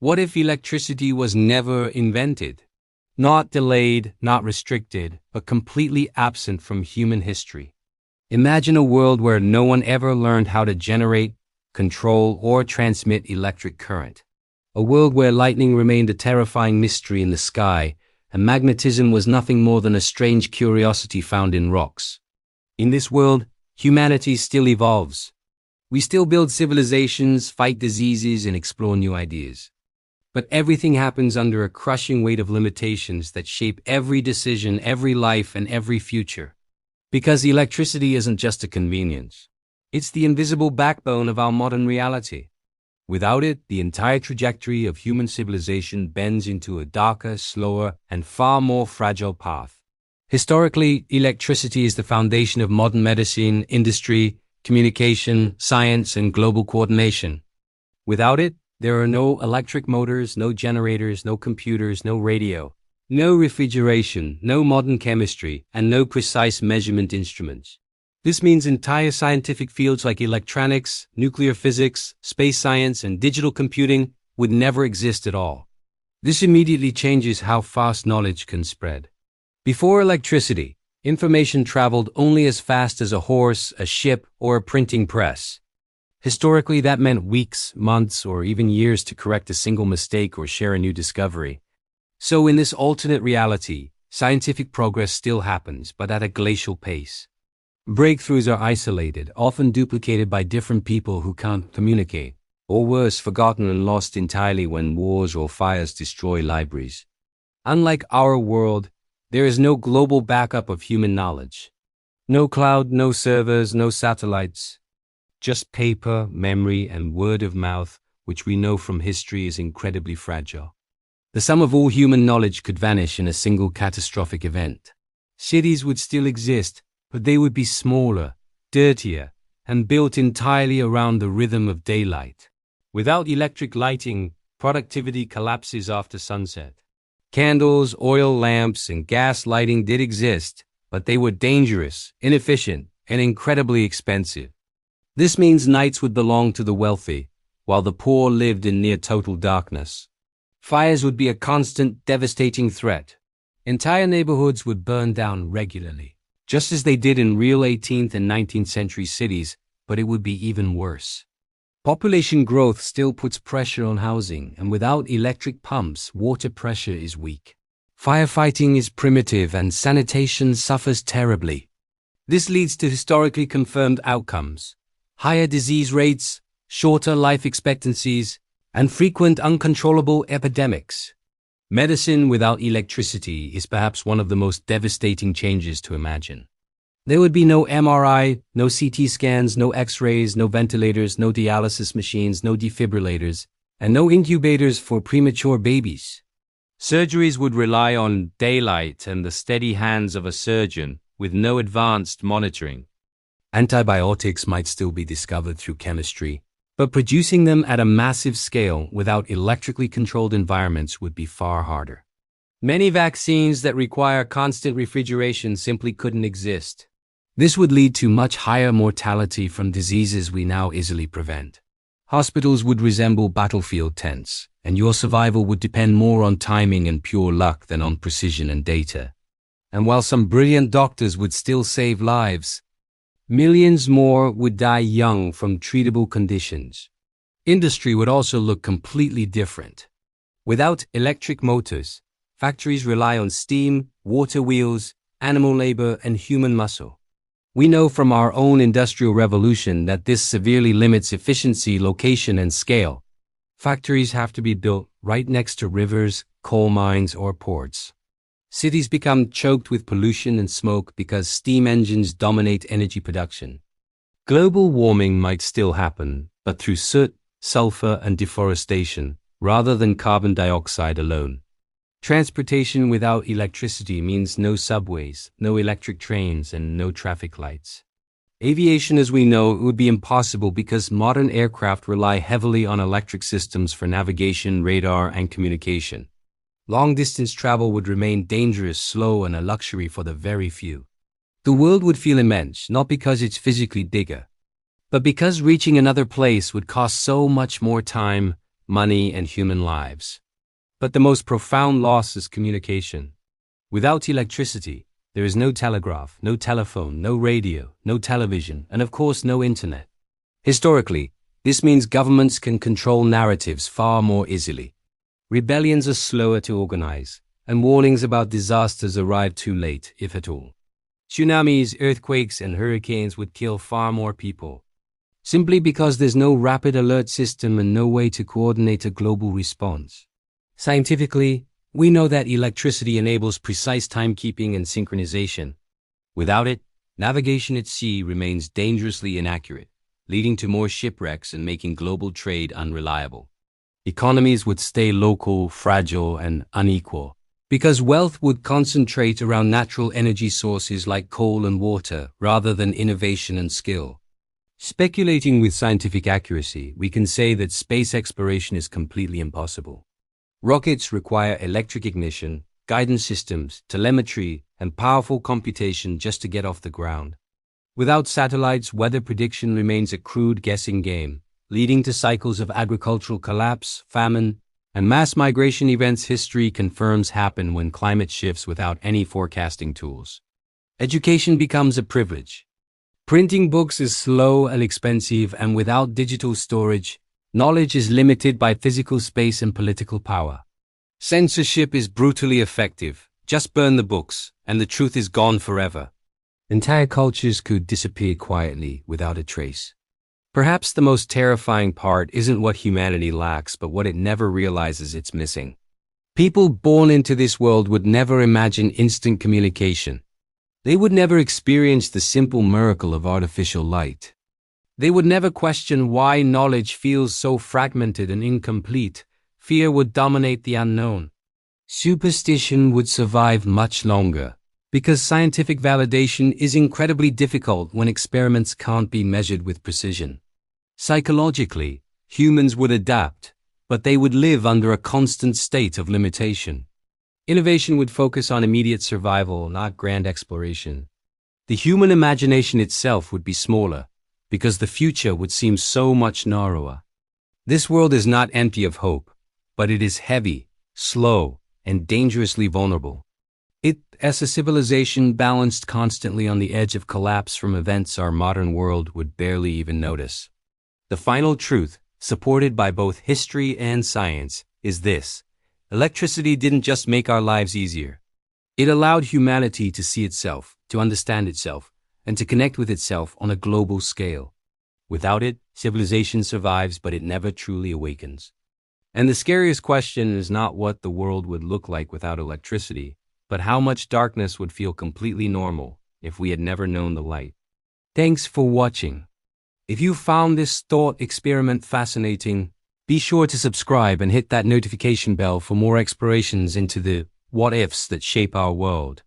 What if electricity was never invented? Not delayed, not restricted, but completely absent from human history. Imagine a world where no one ever learned how to generate, control, or transmit electric current. A world where lightning remained a terrifying mystery in the sky, and magnetism was nothing more than a strange curiosity found in rocks. In this world, humanity still evolves. We still build civilizations, fight diseases, and explore new ideas. But everything happens under a crushing weight of limitations that shape every decision, every life, and every future. Because electricity isn't just a convenience. It's the invisible backbone of our modern reality. Without it, the entire trajectory of human civilization bends into a darker, slower, and far more fragile path. Historically, electricity is the foundation of modern medicine, industry, communication, science, and global coordination. Without it, there are no electric motors, no generators, no computers, no radio, no refrigeration, no modern chemistry, and no precise measurement instruments. This means entire scientific fields like electronics, nuclear physics, space science, and digital computing would never exist at all. This immediately changes how fast knowledge can spread. Before electricity, information traveled only as fast as a horse, a ship, or a printing press. Historically, that meant weeks, months, or even years to correct a single mistake or share a new discovery. So in this alternate reality, scientific progress still happens, but at a glacial pace. Breakthroughs are isolated, often duplicated by different people who can't communicate, or worse, forgotten and lost entirely when wars or fires destroy libraries. Unlike our world, there is no global backup of human knowledge. No cloud, no servers, no satellites. Just paper, memory, and word of mouth, which we know from history is incredibly fragile. The sum of all human knowledge could vanish in a single catastrophic event. Cities would still exist, but they would be smaller, dirtier, and built entirely around the rhythm of daylight. Without electric lighting, productivity collapses after sunset. Candles, oil lamps, and gas lighting did exist, but they were dangerous, inefficient, and incredibly expensive. This means nights would belong to the wealthy, while the poor lived in near total darkness. Fires would be a constant, devastating threat. Entire neighborhoods would burn down regularly, just as they did in real 18th and 19th century cities, but it would be even worse. Population growth still puts pressure on housing, and without electric pumps, water pressure is weak. Firefighting is primitive, and sanitation suffers terribly. This leads to historically confirmed outcomes: higher disease rates, shorter life expectancies, and frequent uncontrollable epidemics. Medicine without electricity is perhaps one of the most devastating changes to imagine. There would be no MRI, no CT scans, no X-rays, no ventilators, no dialysis machines, no defibrillators, and no incubators for premature babies. Surgeries would rely on daylight and the steady hands of a surgeon with no advanced monitoring. Antibiotics might still be discovered through chemistry, but producing them at a massive scale without electrically controlled environments would be far harder. Many vaccines that require constant refrigeration simply couldn't exist. This would lead to much higher mortality from diseases we now easily prevent. Hospitals would resemble battlefield tents, and your survival would depend more on timing and pure luck than on precision and data. And while some brilliant doctors would still save lives, millions more would die young from treatable conditions. Industry would also look completely different. Without electric motors, factories rely on steam, water wheels, animal labor, and human muscle. We know from our own industrial revolution that this severely limits efficiency, location, and scale. Factories have to be built right next to rivers, coal mines, or ports. Cities become choked with pollution and smoke because steam engines dominate energy production. Global warming might still happen, but through soot, sulfur, and deforestation, rather than carbon dioxide alone. Transportation without electricity means no subways, no electric trains, and no traffic lights. Aviation as we know it would be impossible because modern aircraft rely heavily on electric systems for navigation, radar, and communication. Long-distance travel would remain dangerous, slow, and a luxury for the very few. The world would feel immense, not because it's physically bigger, but because reaching another place would cost so much more time, money, and human lives. But the most profound loss is communication. Without electricity, there is no telegraph, no telephone, no radio, no television, and of course no internet. Historically, this means governments can control narratives far more easily. Rebellions are slower to organize, and warnings about disasters arrive too late, if at all. Tsunamis, earthquakes, and hurricanes would kill far more people, simply because there's no rapid alert system and no way to coordinate a global response. Scientifically, we know that electricity enables precise timekeeping and synchronization. Without it, navigation at sea remains dangerously inaccurate, leading to more shipwrecks and making global trade unreliable. Economies would stay local, fragile, and unequal, because wealth would concentrate around natural energy sources like coal and water rather than innovation and skill. Speculating with scientific accuracy, we can say that space exploration is completely impossible. Rockets require electric ignition, guidance systems, telemetry, and powerful computation just to get off the ground. Without satellites, weather prediction remains a crude guessing game, leading to cycles of agricultural collapse, famine, and mass migration events history confirms happen when climate shifts without any forecasting tools. Education becomes a privilege. Printing books is slow and expensive, and without digital storage, knowledge is limited by physical space and political power. Censorship is brutally effective. Just burn the books, and the truth is gone forever. Entire cultures could disappear quietly without a trace. Perhaps the most terrifying part isn't what humanity lacks, but what it never realizes it's missing. People born into this world would never imagine instant communication. They would never experience the simple miracle of artificial light. They would never question why knowledge feels so fragmented and incomplete. Fear would dominate the unknown. Superstition would survive much longer, because scientific validation is incredibly difficult when experiments can't be measured with precision. Psychologically, humans would adapt, but they would live under a constant state of limitation. Innovation would focus on immediate survival, not grand exploration. The human imagination itself would be smaller, because the future would seem so much narrower. This world is not empty of hope, but it is heavy, slow, and dangerously vulnerable. It, as a civilization balanced constantly on the edge of collapse from events our modern world would barely even notice. The final truth, supported by both history and science, is this: electricity didn't just make our lives easier. It allowed humanity to see itself, to understand itself, and to connect with itself on a global scale. Without it, civilization survives, but it never truly awakens. And the scariest question is not what the world would look like without electricity, but how much darkness would feel completely normal if we had never known the light. Thanks for watching. If you found this thought experiment fascinating, be sure to subscribe and hit that notification bell for more explorations into the what-ifs that shape our world.